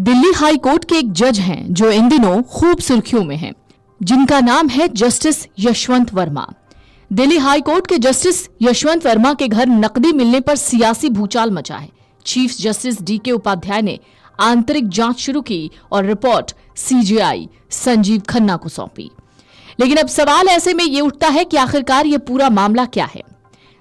Delhi high court के एक जज हैं जो इन दिनों खूब सुर्खियों में हैं, जिनका नाम है justice Yashwant Verma. Delhi high court के जस्टिस यशवंत वर्मा के घर नकदी मिलने पर सियासी भूचाल मचा है। चीफ जस्टिस डीके उपाध्याय ने आंतरिक जांच शुरू की और रिपोर्ट सीजेआई संजीव खन्ना को सौंपी। लेकिन अब सवाल ऐसे में ये उठता है कि आखिरकार ये पूरा मामला क्या है।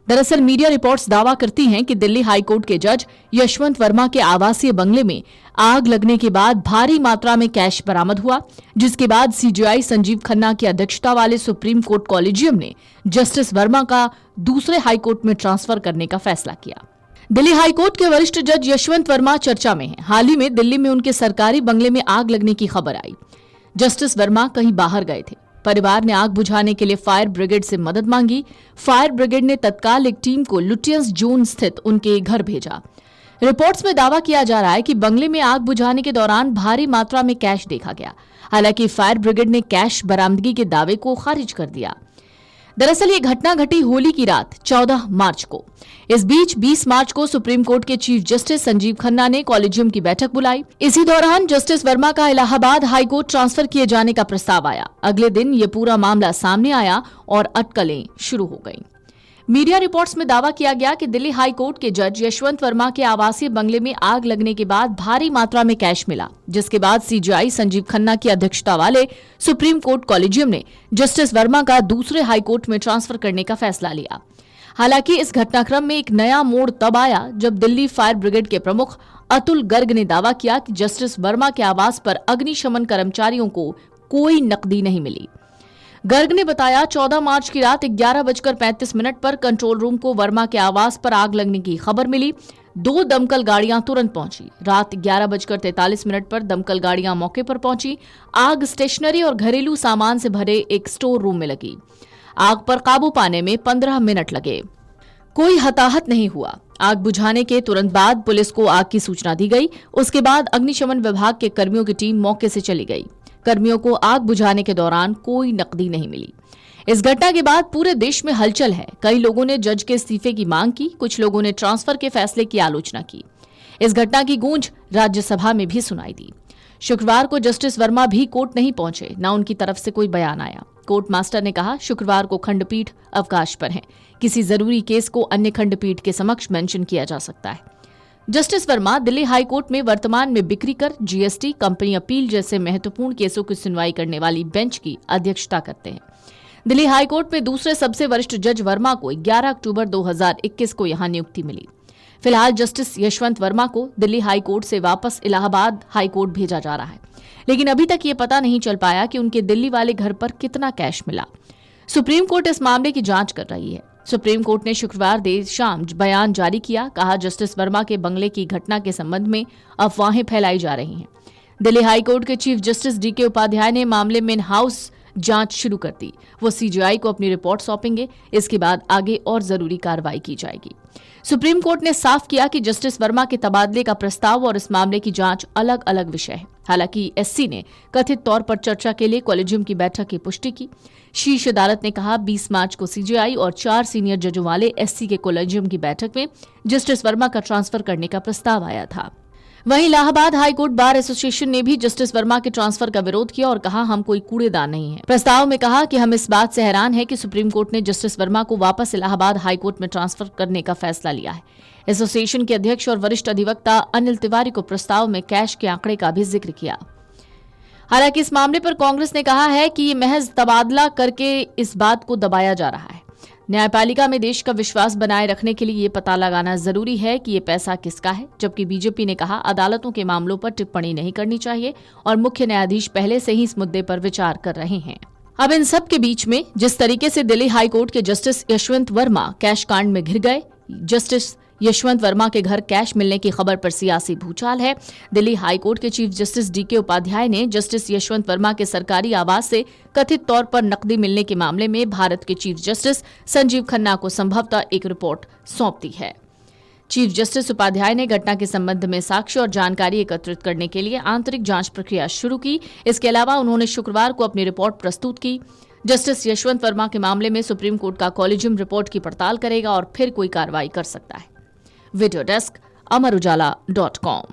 दरअसल मीडिया रिपोर्ट्स दावा करती हैं कि दिल्ली हाई कोर्ट के जज यशवंत वर्मा के आवासीय बंगले में आग लगने के बाद भारी मात्रा में कैश बरामद हुआ, जिसके बाद सीजेआई संजीव खन्ना की अध्यक्षता वाले सुप्रीम कोर्ट कॉलेजियम ने जस्टिस वर्मा का दूसरे हाई कोर्ट में ट्रांसफर करने का फैसला किया। दिल्ली हाई कोर्ट के वरिष्ठ जज यशवंत वर्मा चर्चा में हैं। हाल ही में दिल्ली में उनके सरकारी बंगले में आग लगने की खबर आई। जस्टिस वर्मा कहीं बाहर गए थे। परिवार ने आग बुझाने के लिए फायर ब्रिगेड से मदद मांगी। फायर ब्रिगेड ने तत्काल एक टीम को लुटियंस जोन स्थित उनके घर भेजा। रिपोर्ट्स में दावा किया जा रहा है कि बंगले में आग बुझाने के दौरान भारी मात्रा में कैश देखा गया। हालांकि फायर ब्रिगेड ने कैश बरामदगी के दावे को खारिज कर दिया। दरअसल ये घटना घटी होली की रात 14 मार्च को। इस बीच 20 मार्च को सुप्रीम कोर्ट के चीफ जस्टिस संजीव खन्ना ने कॉलेजियम की बैठक बुलाई। इसी दौरान जस्टिस वर्मा का इलाहाबाद हाई कोर्ट ट्रांसफर किए जाने का प्रस्ताव आया। अगले दिन ये पूरा मामला सामने आया और अटकलें शुरू हो गईं। मीडिया रिपोर्ट्स में दावा किया गया कि दिल्ली हाई कोर्ट के जज यशवंत वर्मा के आवासीय बंगले में आग लगने के बाद भारी मात्रा में कैश मिला, जिसके बाद सीजेआई संजीव खन्ना की अध्यक्षता वाले सुप्रीम कोर्ट कॉलेजियम ने जस्टिस वर्मा का दूसरे हाई कोर्ट में ट्रांसफर करने का फैसला लिया। हालांकि इस घटनाक्रम में एक नया मोड़ तब आया जब दिल्ली फायर ब्रिगेड के प्रमुख अतुल गर्ग ने दावा किया कि जस्टिस वर्मा के आवास पर अग्निशमन कर्मचारियों को कोई नकदी नहीं मिली। गर्ग ने बताया 14 मार्च की रात 11:35 पर कंट्रोल रूम को वर्मा के आवास पर आग लगने की खबर मिली। 2 दमकल गाड़ियां तुरंत पहुंची। रात 11:43 पर दमकल गाड़ियां मौके पर पहुंची। आग स्टेशनरी और घरेलू सामान से भरे एक स्टोर रूम में लगी। आग पर काबू पाने में 15 मिनट लगे। कोई हताहत नहीं हुआ। आग बुझाने के तुरंत बाद पुलिस को आग की सूचना दी गई। उसके बाद अग्निशमन विभाग के कर्मियों की टीम मौके से चली गई। कर्मियों को आग बुझाने के दौरान कोई नकदी नहीं मिली। इस घटना के बाद पूरे देश में हलचल है। कई लोगों ने जज के इस्तीफे की मांग की, कुछ लोगों ने ट्रांसफर के फैसले की आलोचना की। इस घटना की गूंज राज्यसभा में भी सुनाई दी। शुक्रवार को जस्टिस वर्मा भी कोर्ट नहीं पहुंचे, न उनकी तरफ से कोई बयान आया। कोर्ट मास्टर ने कहा, शुक्रवार को खंडपीठ अवकाश पर है। किसी जरूरी केस को अन्य खंडपीठ के समक्ष मेंशन किया जा सकता है। Justice Verma Delhi high court में वर्तमान में बिक्री कर, जीएसटी, कंपनी अपील जैसे महत्वपूर्ण केसों की सुनवाई करने वाली बेंच की अध्यक्षता करते हैं। दिल्ली हाई कोर्ट में दूसरे सबसे वरिष्ठ जज वर्मा को 11 अक्टूबर 2021 को यहां नियुक्ति मिली। फिलहाल जस्टिस यशवंत वर्मा को दिल्ली हाई कोर्ट से वापस इलाहाबाद हाई कोर्ट भेजा जा रहा है, लेकिन अभी तक ये पता नहीं चल पाया कि उनके दिल्ली वाले घर पर कितना कैश मिला। सुप्रीम कोर्ट इस मामले की जांच कर रही है। सुप्रीम कोर्ट ने शुक्रवार देर शाम बयान जारी किया। कहा, जस्टिस वर्मा के बंगले की घटना के संबंध में अफवाहें फैलाई जा रही हैं। दिल्ली हाई कोर्ट के चीफ जस्टिस डीके उपाध्याय ने मामले में इन हाउस जांच शुरू कर दी। वो सीजेआई को अपनी रिपोर्ट सौंपेंगे। इसके बाद आगे और जरूरी कार्रवाई की जाएगी। सुप्रीम कोर्ट ने साफ किया कि जस्टिस वर्मा के तबादले का प्रस्ताव और इस मामले की जांच अलग अलग विषय है। हालांकि एससी ने कथित तौर पर चर्चा के लिए कॉलेजियम की बैठक की पुष्टि की। शीर्ष अदालत ने कहा, 20 मार्च को सीजेआई और 4 सीनियर जजों वाले एससी के कॉलेजियम की बैठक में जस्टिस वर्मा का ट्रांसफर करने का प्रस्ताव आया था। वहीं इलाहाबाद हाईकोर्ट बार एसोसिएशन ने भी जस्टिस वर्मा के ट्रांसफर का विरोध किया और कहा, हम कोई कूड़ेदान नहीं है। प्रस्ताव में कहा कि हम इस बात से हैरान है कि सुप्रीम कोर्ट ने जस्टिस वर्मा को वापस इलाहाबाद हाईकोर्ट में ट्रांसफर करने का फैसला लिया है। एसोसिएशन के अध्यक्ष और वरिष्ठ अधिवक्ता अनिल तिवारी को प्रस्ताव में कैश के आंकड़े का भी जिक्र किया। हालांकि इस मामले पर कांग्रेस ने कहा है कि ये महज तबादला करके इस बात को दबाया जा रहा है। न्यायपालिका में देश का विश्वास बनाए रखने के लिए ये पता लगाना जरूरी है कि ये पैसा किसका है। जबकि बीजेपी ने कहा, अदालतों के मामलों पर टिप्पणी नहीं करनी चाहिए और मुख्य न्यायाधीश पहले से ही इस मुद्दे पर विचार कर रहे हैं। अब इन सब के बीच में जिस तरीके से दिल्ली हाई कोर्ट के जस्टिस यशवंत वर्मा कैश कांड में घिर गए, जस्टिस यशवंत वर्मा के घर कैश मिलने की खबर पर सियासी भूचाल है। दिल्ली हाई कोर्ट के चीफ जस्टिस डीके उपाध्याय ने जस्टिस यशवंत वर्मा के सरकारी आवास से कथित तौर पर नकदी मिलने के मामले में भारत के चीफ जस्टिस संजीव खन्ना को संभवतः एक रिपोर्ट सौंप दी है। चीफ जस्टिस उपाध्याय ने घटना के संबंध में साक्ष्य और जानकारी एकत्रित करने के लिए आंतरिक जांच प्रक्रिया शुरू की। इसके अलावा उन्होंने शुक्रवार को अपनी रिपोर्ट प्रस्तुत की। जस्टिस यशवंत वर्मा के मामले में सुप्रीम कोर्ट का कॉलेजियम रिपोर्ट की पड़ताल करेगा और फिर कोई कार्रवाई कर सकता है। वीडियो डेस्क, अमर उजाला.com।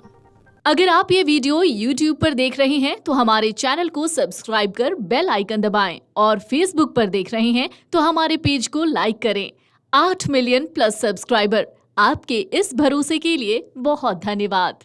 अगर आप ये वीडियो YouTube पर देख रहे हैं तो हमारे चैनल को सब्सक्राइब कर बेल आइकन दबाएं और Facebook पर देख रहे हैं तो हमारे पेज को लाइक करें। 8 मिलियन प्लस सब्सक्राइबर, आपके इस भरोसे के लिए बहुत धन्यवाद।